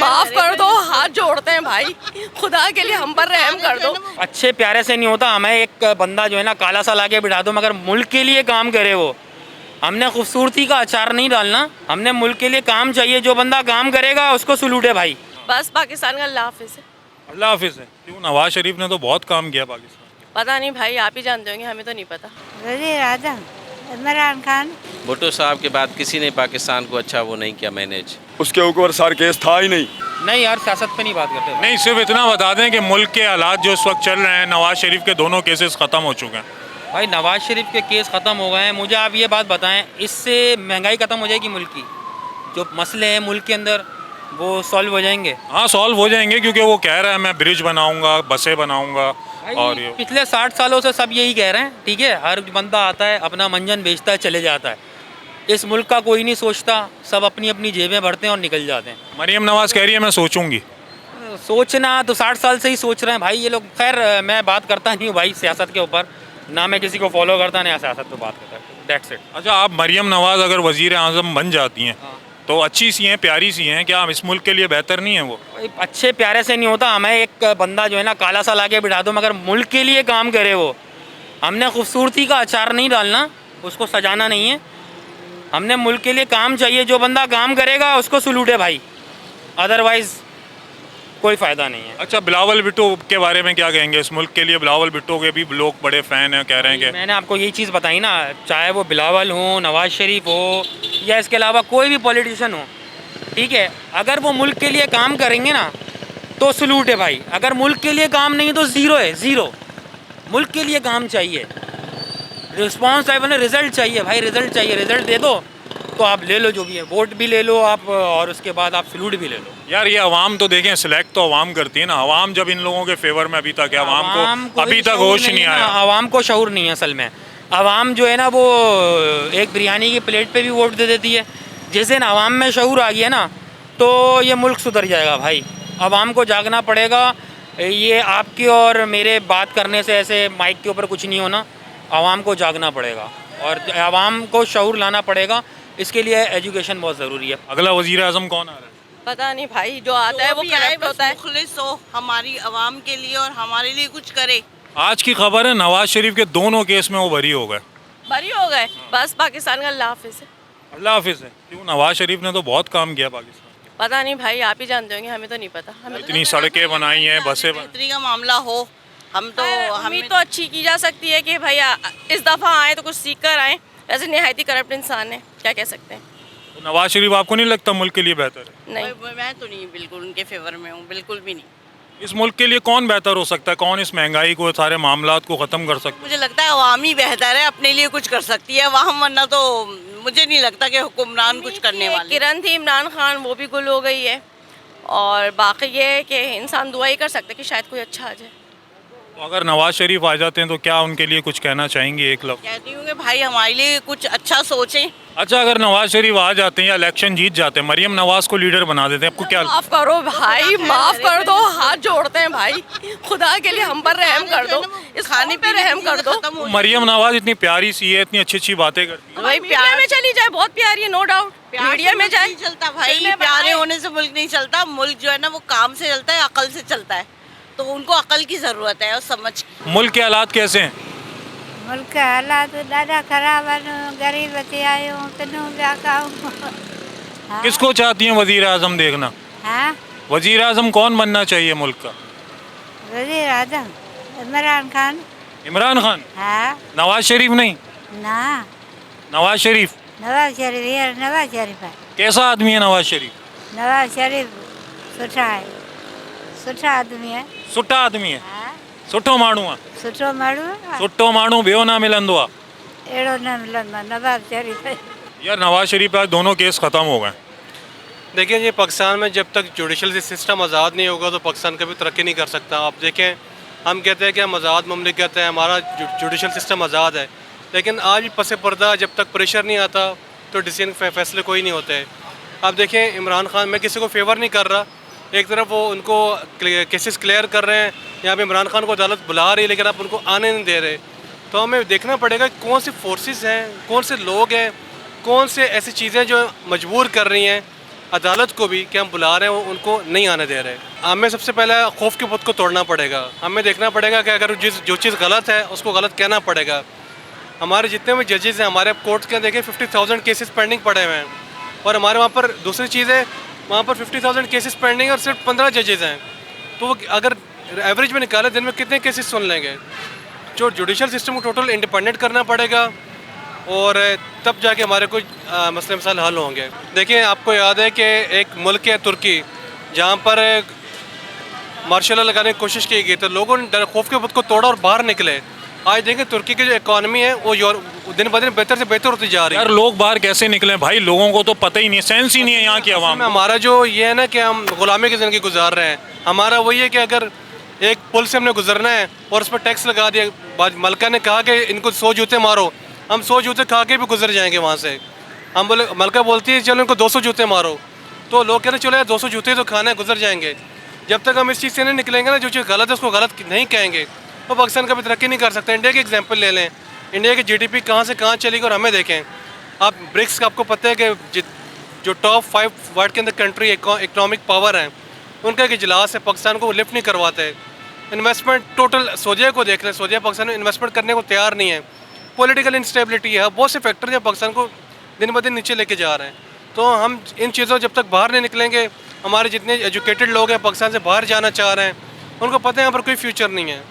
माफ कर दो, हाथ जोड़ते हैं भाई, खुदा के लिए हम पर रहम कर दो। अच्छे प्यारे से नहीं होता, हमें एक बंदा जो है ना काला सा लाके बिठा दो, मगर मुल्क के लिए काम करे वो। हमने खूबसूरती का अचार नहीं डालना, हमने मुल्क के लिए काम चाहिए। जो बंदा काम करेगा उसको सलूट है भाई। बस पाकिस्तान का अल्लाह हाफिज़ है। अल्लाह हाफिज़ है। क्यों, नवाज शरीफ ने तो बहुत काम किया पाकिस्तान के। पता नहीं भाई, आप ही जानते होंगे, हमें तो नहीं पता। वज़ीर आज़म इमरान खान। भुट्टो साहब के बाद किसी ने पाकिस्तान को अच्छा वो नहीं किया मैनेज। उसके ऊपर सर केस था ही नहीं। नहीं यार, सियासत पे नहीं बात करते। नहीं, सिर्फ इतना बता दें कि मुल्क के हालात जो इस वक्त चल रहे हैं, नवाज शरीफ के दोनों केसेस ख़त्म हो चुके हैं। भाई नवाज शरीफ के केस ख़त्म हो गए हैं। मुझे आप ये बात बताएं, इससे महंगाई ख़त्म हो जाएगी मुल्क की? जो मसले हैं मुल्क के अंदर वो सॉल्व हो जाएंगे? हाँ, सॉल्व हो जाएंगे, क्योंकि वो कह रहा है मैं ब्रिज बनाऊंगा, बसें बनाऊंगा। और ये पिछले 60 सालों से सब यही कह रहे हैं, ठीक है। हर बंदा आता है, अपना मंजन बेचता है, चले जाता है। इस मुल्क का कोई नहीं सोचता, सब अपनी अपनी जेबें भरते हैं और निकल जाते हैं। मरियम नवाज कह रही है मैं सोचूंगी। सोचना तो 60 साल से ही सोच रहे हैं भाई ये लोग। खैर मैं बात करता नहीं हूँ भाई सियासत के ऊपर, ना मैं किसी को फॉलो करता ना सियासत पे बात करता। That's it. अच्छा, आप मरियम नवाज अगर वज़ीर आज़म बन जाती हैं तो अच्छी सी हैं, प्यारी सी हैं, क्या इस मुल्क के लिए बेहतर नहीं है वो? भाई अच्छे प्यारे से नहीं होता, हमें एक बंदा जो है ना काला सा लाके बिठा दो, मगर मुल्क के लिए काम करे वो। हमने खूबसूरती का अचार नहीं डालना, उसको सजाना नहीं है। हमने मुल्क के लिए काम चाहिए। जो बंदा काम करेगा उसको सलूट है भाई, अदरवाइज़ कोई फ़ायदा नहीं है। अच्छा, बिलावल भुट्टो के बारे में क्या कहेंगे? इस मुल्क के लिए बिलावल भुट्टो के भी लोग बड़े फ़ैन हैं, कह रहे हैं कि मैंने आपको यही चीज़ बताई ना, चाहे वो बिलावल हो, नवाज शरीफ हो, या इसके अलावा कोई भी पॉलिटिशियन हो, ठीक है, अगर वो मुल्क के लिए काम करेंगे ना तो सलूट है भाई। अगर मुल्क के लिए काम नहीं तो ज़ीरो है, ज़ीरो। मुल्क के लिए काम चाहिए, रिस्पॉन्स चाहिए, मतलब रिज़ल्ट चाहिए भाई, रिज़ल्ट चाहिए। रिज़ल्ट दे दो तो आप ले लो, जो भी है, वोट भी ले लो आप, और उसके बाद आप सलूट भी ले लो। यार ये अवाम तो देखें, सिलेक्ट तो अवाम करती है ना। अवाम जब इन लोगों के फेवर में अभी तक है, अवाम को अभी तक होश नहीं आया। अवाम को शऊर नहीं है असल में। अवाम जो है ना वो एक बिरयानी की प्लेट पे भी वोट दे देती है। जिस दिन अवाम में शऊर आ गया ना तो ये मुल्क सुधर जाएगा भाई। अवाम को जागना पड़ेगा। ये आपकी और मेरे बात करने से ऐसे माइक के ऊपर कुछ नहीं होना, अवाम को जागना पड़ेगा और अवाम को शऊर लाना पड़ेगा। इसके लिए एजुकेशन बहुत ज़रूरी है। अगला वज़ीर आज़म कौन आ रहा है? पता नहीं भाई, जो आता है वो करप्ट होता है। मुखलिस हो हमारी आवाम के लिए और हमारे लिए कुछ करे। आज की खबर है नवाज शरीफ के दोनों केस में वो बरी हो गए। बरी हो गए। बस पाकिस्तान का अल्लाह हाफिज़ है। अल्लाह हाफिज़ है। क्यों, नवाज शरीफ ने तो बहुत काम किया पाकिस्तान के। पता नहीं भाई, आप ही जानते होंगे, हमें तो नहीं पता। हमें इतनी सड़कें बनाई हैं, बसें बेहतरी का मामला हो, हम तो उम्मीद तो अच्छी की जा सकती है कि भैया इस दफ़ा आए तो कुछ सीख कर आए। वैसे नहायत ही करप्ट इंसान है, क्या कह सकते हैं। तो नवाज शरीफ आपको नहीं लगता मुल्क के लिए बेहतर है? नहीं, मैं तो नहीं बिल्कुल उनके फेवर में हूँ, बिल्कुल भी नहीं। इस मुल्क के लिए कौन बेहतर हो सकता है? कौन इस महंगाई को, सारे मामलात को ख़त्म कर सकता है? मुझे लगता है अवाम ही बेहतर है, अपने लिए कुछ कर सकती है अवाम, वरना तो मुझे नहीं लगता कि हुक्मरान कुछ करने वाले। किरण थी इमरान खान, वो भी गुल हो गई है। और बाकी ये है कि इंसान दुआ ही कर सकता है कि शायद कोई अच्छा आ जाए। तो अगर नवाज शरीफ आ जाते हैं तो क्या उनके लिए कुछ कहना चाहेंगे एक लफ्ज़? कहती हूँ कि भाई हमारे लिए कुछ अच्छा सोचें। अच्छा, अगर नवाज शरीफ आ जाते हैं या इलेक्शन जीत जाते हैं, मरियम नवाज को लीडर बना देते हैं, आपको क्या? माफ करो भाई, माफ कर दो, हाथ जोड़ते हैं भाई, खुदा के लिए हम पर रहम कर दो, इस खाने पे रहम कर दो। मरियम नवाज इतनी प्यारी सी है, इतनी अच्छी अच्छी बातें करती है। भाई मीडिया में चली जाए, बहुत प्यारी है, नो डाउट। मीडिया में जाए, नहीं चलता भाई, प्यारे होने से मुल्क नहीं चलता। मुल्क जो है ना वो काम से चलता है, अकल से चलता है। तो उनको अकल की जरूरत है और समझ की। मुल्क के हालात कैसे हैं? मुल्क के हालात ॾाढा ख़राब आहिनि, ग़रीब थी आहियूं, पिनूं पिया खाऊं। हाँ। किसको चाहती हैं वज़ीर आज़म देखना? हाँ, वज़ीर आज़म कौन बनना चाहिए मुल्क का? वज़ीर आज़म इमरान खान। इमरान खान? हाँ नवाज शरीफ नहीं? ना, नवाज शरीफ। नवाज शरीफ, ये नवाज शरीफ है। कैसा आदमी है नवाज शरीफ? नवाज शरीफ सुठा है, सुठा आदमी है। सुठा आदमी है, हाँ, सुठो माण्हू आहे। सुठो माण्हू आहे, सुठो माण्हू ॿियो न मिलंदो आहे। अहिड़ो न मिलंदो आहे नवाज शरीफ। यार नवाज शरीफ आज दोनों केस ख़त्म हो गए। देखिए ये पाकिस्तान में जब तक जुडिशल सिस्टम आज़ाद नहीं होगा तो पाकिस्तान कभी तरक्की नहीं कर सकता। आप देखें, हम कहते हैं कि हम आज़ाद ममलिकत है, हमारा जुडिशल सिस्टम आज़ाद है, लेकिन आज भी पस पर्दा जब तक प्रेशर नहीं आता तो डिसीजन फैसले कोई नहीं होते। आप देखें इमरान खान, मैं किसी को फेवर नहीं कर रहा, एक तरफ वो उनको केसेस क्लियर कर रहे हैं, यहाँ पे इमरान खान को अदालत बुला रही है लेकिन आप उनको आने नहीं दे रहे। तो हमें देखना पड़ेगा कौन सी फोर्सेस हैं, कौन से लोग हैं, कौन से ऐसी चीज़ें जो मजबूर कर रही हैं अदालत को भी कि हम बुला रहे हैं वो उनको नहीं आने दे रहे। हमें सबसे पहले खौफ के बुत को तोड़ना पड़ेगा। हमें देखना पड़ेगा कि अगर जो चीज़ गलत है उसको गलत कहना पड़ेगा। हमारे जितने भी जजेस हैं हमारे कोर्ट के देखें 50,000 केसेस पेंडिंग पड़े हुए हैं, और हमारे वहाँ पर दूसरी चीज़ है, वहाँ पर 50,000 केसेस पेंडिंग और सिर्फ 15 जजेस हैं। तो वो अगर एवरेज में निकाले दिन में कितने केसेस सुन लेंगे। जो जुडिशल सिस्टम को टोटल इंडिपेंडेंट करना पड़ेगा, और तब जाके हमारे कुछ मसले मसाइल हल होंगे। देखिए, आपको याद है कि एक मुल्क है तुर्की, जहाँ पर मार्शल लॉ लगाने की कोशिश की गई, तो लोगों ने डर खौफ के बुत को तोड़ा और बाहर निकले। आज देखें तुर्की की जो इकॉनमी है वो दिन ब दिन बेहतर से बेहतर होती जा रही है। यार लोग बाहर कैसे निकले भाई, लोगों को तो पता ही नहीं, सेंस ही नहीं है यहाँ की आवाम। हमारा जो ये है ना कि हम गुलामी की ज़िंदगी गुजार रहे हैं। हमारा वही है कि अगर एक पुल से हमने गुजरना है और उस पर टैक्स लगा दिया, मलका ने कहा कि इनको 100 जूते मारो, हम 100 जूते खा के भी गुजर जाएंगे वहाँ से। हम बोले, मलका बोलती है चलो इनको 200 जूते मारो, तो लोग कह रहे चलो यार 200 जूते तो खाना है, गुजर जाएंगे। जब तक हम इस चीज़ से नहीं निकलेंगे ना, जो चीज़ गलत है उसको गलत नहीं कहेंगे, तो पाकिस्तान कभी तरक्की नहीं कर सकता। इंडिया की एग्जांपल ले लें, इंडिया की जीडीपी कहाँ से कहाँ चली गई, और हमें देखें। आप ब्रिक्स का आपको पता है कि जो टॉप 5 वर्ल्ड के अंदर कंट्री इकनॉमिक पावर हैं, उनका एक इजलास है, पाकिस्तान को लिफ्ट नहीं करवाते। इन्वेस्टमेंट टोटल सऊदीया को देख लें, सऊदीया पाकिस्तान में इन्वेस्टमेंट करने को तैयार नहीं है। पॉलिटिकल इंस्टेबिलिटी है, बहुत से फैक्टर जो पाकिस्तान को दिन ब दिन नीचे लेके जा रहे हैं। तो हम इन चीज़ों जब तक बाहर नहीं निकलेंगे, हमारे जितने एजुकेटेड लोग हैं पाकिस्तान से बाहर जाना चाह रहे हैं, उनको पता है यहाँ पर कोई फ्यूचर नहीं है।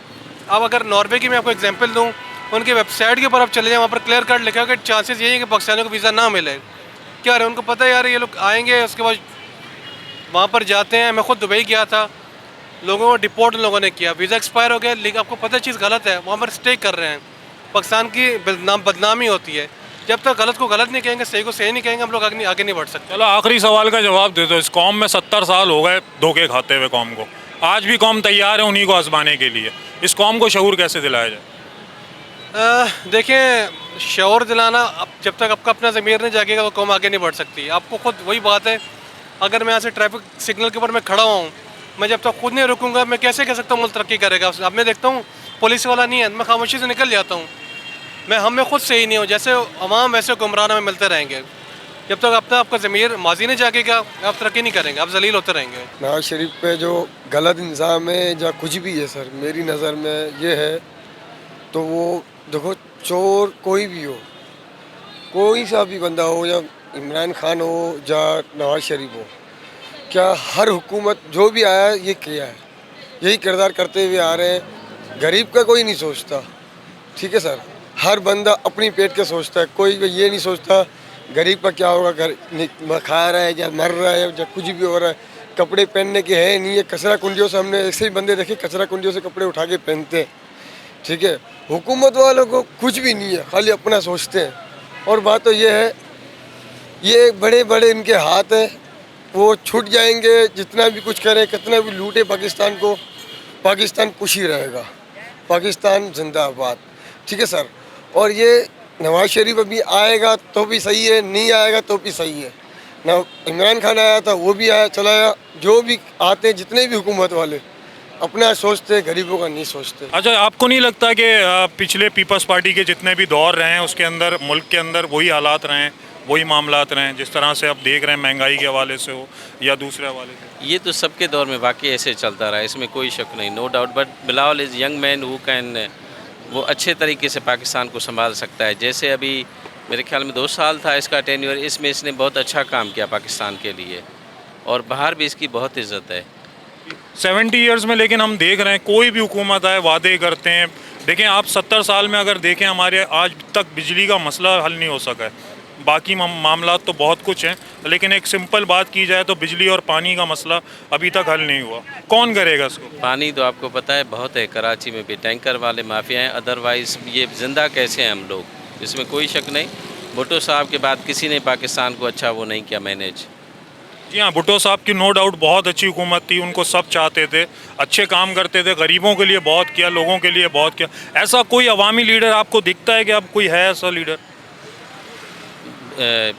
अब अगर नॉर्वे की मैं आपको एग्जांपल दूं, उनकी वेबसाइट के ऊपर आप चले जाएं, वहाँ पर क्लियर कट लिखा है कि चांसेस यही है कि पाकिस्तानियों को वीज़ा ना मिले। क्या है, उनको पता है यार ये लोग आएंगे, उसके बाद वहाँ पर जाते हैं। मैं खुद दुबई गया था, लोगों को डिपोर्ट लोगों ने किया, वीज़ा एक्सपायर हो गया, लेकिन आपको पता है चीज़ गलत है, वहाँ पर स्टे कर रहे हैं। पाकिस्तान की बदनामी होती है। जब तक गलत को गलत नहीं कहेंगे, सही को सही नहीं कहेंगे, हम लोग आगे नहीं बढ़ सकते। चलो आखिरी सवाल का जवाब दे दो। इस कौम में 70 साल हो गए धोखे खाते हुए कौम को, आज भी कौम तैयार है उन्हीं को आजमाने के लिए। इस कौम को शऊर कैसे दिलाया जाए? देखें, शऊर दिलाना, जब तक आपका अपना ज़मीर नहीं जागेगा तो कौम आगे नहीं बढ़ सकती। आपको खुद वही बात है, अगर मैं यहाँ से ट्रैफिक सिग्नल के ऊपर मैं खड़ा हूँ, मैं जब तक खुद नहीं रुकूंगा मैं कैसे कह सकता हूँ मुल्क तरक्की करेगा। अब मैं देखता हूँ पुलिस वाला नहीं है, मैं खामोशी से निकल जाता हूँ। मैं खुद सही नहीं हूँ, जैसे अवाम वैसे गुमरान में मिलते रहेंगे। जब तक अपना आपका ज़मीर माजी नहीं जागेगा, आप तरक्की नहीं करेंगे, आप जलील होते रहेंगे। नवाज शरीफ पे जो गलत इंजाम है या कुछ भी है सर, मेरी नज़र में ये है, तो वो देखो चोर कोई भी हो, कोई सा भी बंदा हो, या इमरान खान हो या नवाज शरीफ हो, क्या हर हुकूमत जो भी आया ये किया है, यही किरदार करते हुए आ रहे हैं। गरीब का कोई नहीं सोचता, ठीक है सर, हर बंदा अपनी पेट के सोचता है, कोई ये नहीं सोचता गरीब का क्या होगा, घर खा रहा है या मर रहा है या कुछ भी हो रहा है, कपड़े पहनने के हैं नहीं है, कचरा कुंडियों से हमने ऐसे ही बंदे देखे कचरा कुंडियों से कपड़े उठा के पहनते हैं, ठीक है। हुकूमत वालों को कुछ भी नहीं है, खाली अपना सोचते हैं। और बात तो ये है, ये बड़े बड़े इनके हाथ हैं, वो छूट जाएंगे, जितना भी कुछ करें, कितना भी लूटे पाकिस्तान को, पाकिस्तान खुश ही रहेगा, पाकिस्तान जिंदाबाद, ठीक है सर। और ये नवाज शरीफ अभी आएगा तो भी सही है, नहीं आएगा तो भी सही है ना। इमरान खान आया था, वो भी आया चला आया, जो भी आते हैं जितने भी हुकूमत वाले अपना सोचते, गरीबों का नहीं सोचते। अच्छा, आपको नहीं लगता कि पिछले पीपल्स पार्टी के जितने भी दौर रहे हैं उसके अंदर मुल्क के अंदर वही हालात रहे हैं, वही मामलात रहे हैं, जिस तरह से आप देख रहे हैं महंगाई के हवाले से हो या दूसरे हवाले से? ये तो सबके दौर में वाकई ऐसे चलता रहा, इसमें कोई शक नहीं, no doubt. But Bilawal is young man who can, वो अच्छे तरीके से पाकिस्तान को संभाल सकता है। जैसे अभी मेरे ख्याल में 2 साल था इसका टेन्योर, इसमें इसने बहुत अच्छा काम किया पाकिस्तान के लिए, और बाहर भी इसकी बहुत इज़्ज़त है। 70 ईयर्स में लेकिन हम देख रहे हैं कोई भी हुकूमत आए वादे करते हैं। देखें आप 70 साल में अगर देखें, हमारे आज तक बिजली का मसला हल नहीं हो सका है। बाकी मामला तो बहुत कुछ हैं, लेकिन एक सिंपल बात की जाए तो बिजली और पानी का मसला अभी तक हल नहीं हुआ। कौन करेगा इसको? पानी तो आपको पता है बहुत है, कराची में भी टैंकर वाले माफिया हैं, अदरवाइज़ ये ज़िंदा कैसे हैं हम लोग, इसमें कोई शक नहीं। भुट्टो साहब के बाद किसी ने पाकिस्तान को अच्छा वो नहीं किया मैनेज। जी हाँ, भुट्टो साहब की नो डाउट बहुत अच्छी हुकूमत थी, उनको सब चाहते थे, अच्छे काम करते थे, गरीबों के लिए बहुत किया, लोगों के लिए बहुत किया। ऐसा कोई अवामी लीडर आपको दिखता है कि अब कोई है ऐसा लीडर?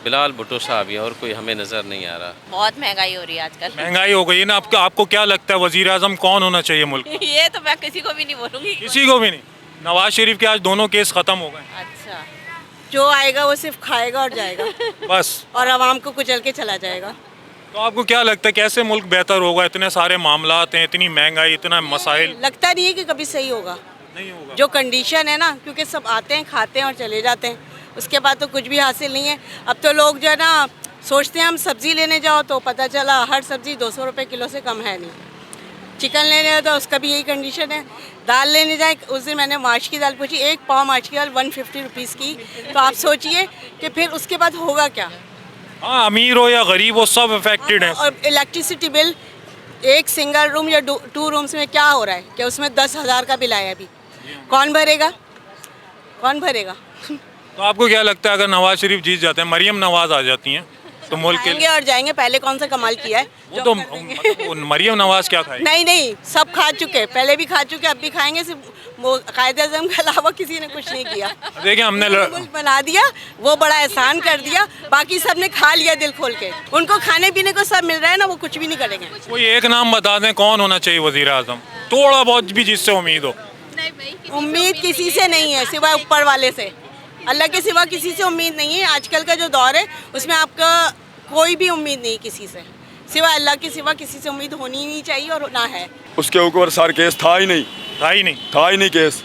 बिलाल भुट्टो साहब ही, और कोई हमें नज़र नहीं आ रहा। बहुत महंगाई हो रही है आजकल। महंगाई हो गई है ना। आपको क्या लगता है वज़ीर आज़म कौन होना चाहिए मुल्क? ये तो मैं किसी को भी नहीं बोलूँगी, किसी को भी नहीं। नवाज शरीफ के आज दोनों केस ख़त्म हो गए। अच्छा, जो आएगा वो सिर्फ खाएगा और जाएगा बस, और आवाम को कुचल के चला जाएगा। तो आपको क्या लगता है कैसे मुल्क बेहतर होगा? इतने सारे मामलात हैं, इतनी महंगाई, इतना मसाइल। लगता नहीं है कि कभी सही होगा। नहीं होगा। जो कंडीशन है ना, क्योंकि सब आते हैं, खाते हैं और चले जाते हैं, उसके बाद तो कुछ भी हासिल नहीं है। अब तो लोग जो है ना सोचते हैं हम सब्ज़ी लेने जाओ तो पता चला हर सब्ज़ी 200 रुपये किलो से कम है नहीं। चिकन लेने जाओ तो उसका भी यही कंडीशन है। दाल लेने जाए, उस दिन मैंने मार्च की दाल पूछी, 1 पाव मार्च की दाल 150 रुपीज़ की। तो आप सोचिए कि फिर उसके बाद होगा क्या। हाँ, अमीर हो या गरीब हो सब अफेक्टेड हैं। और इलेक्ट्रिसिटी बिल एक सिंगल रूम या 2 रूम्स में क्या हो रहा है कि उसमें 10,000 का बिल आया अभी। कौन भरेगा, कौन भरेगा? तो आपको क्या लगता है अगर नवाज शरीफ जीत जाते हैं, मरियम नवाज आ जाती हैं तो मुल्क के आएंगे और जाएंगे। पहले कौन सा कमाल किया है? वो तो मतलब वो मरियम नवाज क्या खाएगी? नहीं नहीं, सब खा चुके, पहले भी खा चुके, अब भी खाएंगे। सिर्फ वो कायदे आज़म के अलावा किसी ने कुछ नहीं किया। देखिए हमने मुल्क बना दिया, वो बड़ा एहसान कर दिया, बाकी सब ने खा लिया दिल खोल के। उनको खाने पीने को सब मिल रहा है ना, वो कुछ भी नहीं करेंगे। कोई एक नाम बता दें कौन होना चाहिए वजीर आजम, थोड़ा बहुत भी जिससे उम्मीद हो। उम्मीद किसी से नहीं है सिवाय ऊपर वाले से। अल्लाह के सिवा किसी से उम्मीद नहीं है। आजकल का जो दौर है उसमें आपका कोई भी उम्मीद नहीं किसी से, सिवाय अल्लाह के सिवा किसी से उम्मीद होनी ही नहीं चाहिए और ना है। उसके ऊपर सर केस था ही नहीं केस।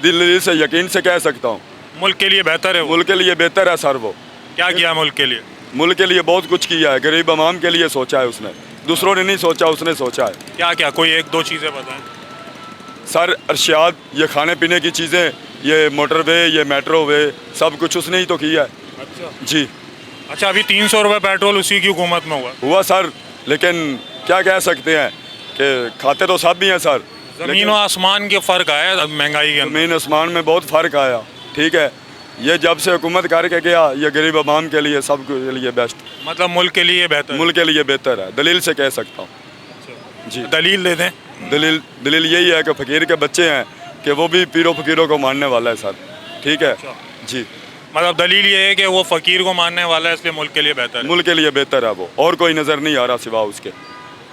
दिल से यकीन से कह सकता हूँ मुल्क के लिए बेहतर है वो। मुल्क के लिए बेहतर है सर। वो क्या किया मुल्क के लिए? मुल्क के लिए बहुत कुछ किया है, गरीब आवाम के लिए सोचा है उसने, दूसरों ने नहीं सोचा, उसने सोचा है। क्या क्या कोई 1-2 चीज़ें बताएं सर। अरशियात, ये खाने पीने की चीज़ें, ये मोटरवे, ये मेट्रो वे, सब कुछ उसने ही तो किया है। अच्छा जी। अच्छा, अभी 300 रुपये पेट्रोल उसी की हुकूमत में हुआ सर, लेकिन क्या कह सकते हैं कि खाते तो सब भी हैं सर। ज़मीन और आसमान के फ़र्क आया महंगाई के अंदर। ज़मीन आसमान में बहुत फ़र्क आया। ठीक है, ये जब से हुकूमत करके गया, ये गरीब आवाम के लिए, सब के लिए बेस्ट, मतलब मुल्क के लिए बेहतर, मुल्क के लिए बेहतर है। दलील से कह सकता हूँ जी। दलील दे दें। दलील यही है कि फ़कीर के बच्चे हैं कि वो भी पीरों फ़कीरों को मानने वाला है सर। ठीक है जी। मतलब दलील ये है कि वो फ़कीर को मानने वाला है, इसलिए मुल्क के लिए बेहतर है। मुल्क के लिए बेहतर है वो, और कोई नज़र नहीं आ रहा सिवा उसके।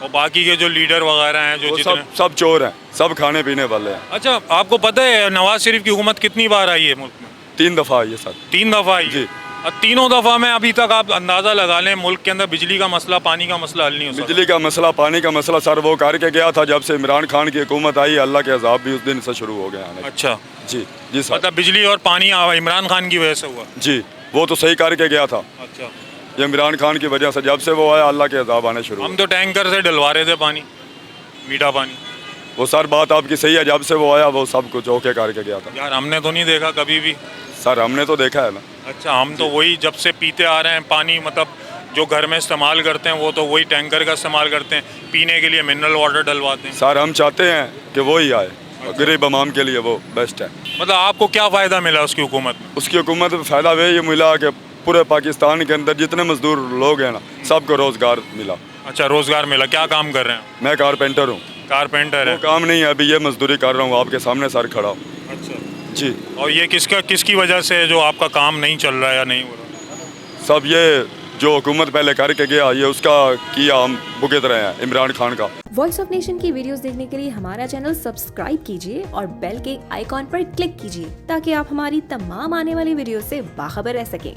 और बाकी के जो लीडर वगैरह हैं जो सब चोर हैं, सब खाने पीने वाले हैं। अच्छा, आपको पता है नवाज शरीफ की हुकूमत कितनी बार आई है मुल्क में? 3 दफ़ा आई है सर। 3 दफ़ा आई जी। और तीनों दफ़ा में अभी तक आप अंदाज़ा लगा लें मुल्क के अंदर बिजली का मसला, पानी का मसला हल नहीं हो सका। बिजली का मसला, पानी का मसला सर वो करके गया था जब से इमरान खान की हुकूमत आई। अल्लाह के अज़ाब भी उस दिन से शुरू हो गए आने। अच्छा जी जी सर। मतलब बिजली और पानी इमरान खान की वजह से हुआ? जी, वो तो सही करके गया था। अच्छा, ये इमरान खान की वजह से जब से वो आया अल्लाह के अज़ाब आने शुरू। हम तो टैंकर से डलवा रहे थे पानी, मीठा पानी। वो सर बात आपकी सही है, जब से वो आया वो सब कुछ ओके करके गया था। यार हमने तो नहीं देखा कभी भी। सर हमने तो देखा है ना। अच्छा, हम तो वही जब से पीते आ रहे हैं पानी, मतलब जो घर में इस्तेमाल करते हैं वो तो वही टैंकर का इस्तेमाल करते हैं, पीने के लिए मिनरल वाटर डलवाते हैं। सर हम चाहते हैं कि वो ही आए, गरीब आवाम के लिए वो बेस्ट है। मतलब आपको क्या फ़ायदा मिला उसकी हुकूमत में? उसकी हुकूमत में फ़ायदा ये मिला कि पूरे पाकिस्तान के अंदर जितने मजदूर लोग हैं ना, सबको रोज़गार मिला। अच्छा, रोज़गार मिला। क्या काम कर रहे हैं? मैं कारपेंटर हूँ। कारपेंटर है? वो काम नहीं है, अभी ये मजदूरी कर रहा हूँ आपके सामने सर खड़ा हूँ। अच्छा जी। और ये किसकी वजह से है जो आपका काम नहीं चल रहा है या नहीं हो रहा? सब ये जो हुकूमत पहले करके गया, ये उसका किया, हम भुगत रहे हैं इमरान खान का। वॉइस ऑफ नेशन की वीडियोस देखने के लिए हमारा चैनल सब्सक्राइब कीजिए और बेल के आइकॉन पर क्लिक कीजिए ताकि आप हमारी तमाम आने वाली वीडियो से बाखबर रह सकें।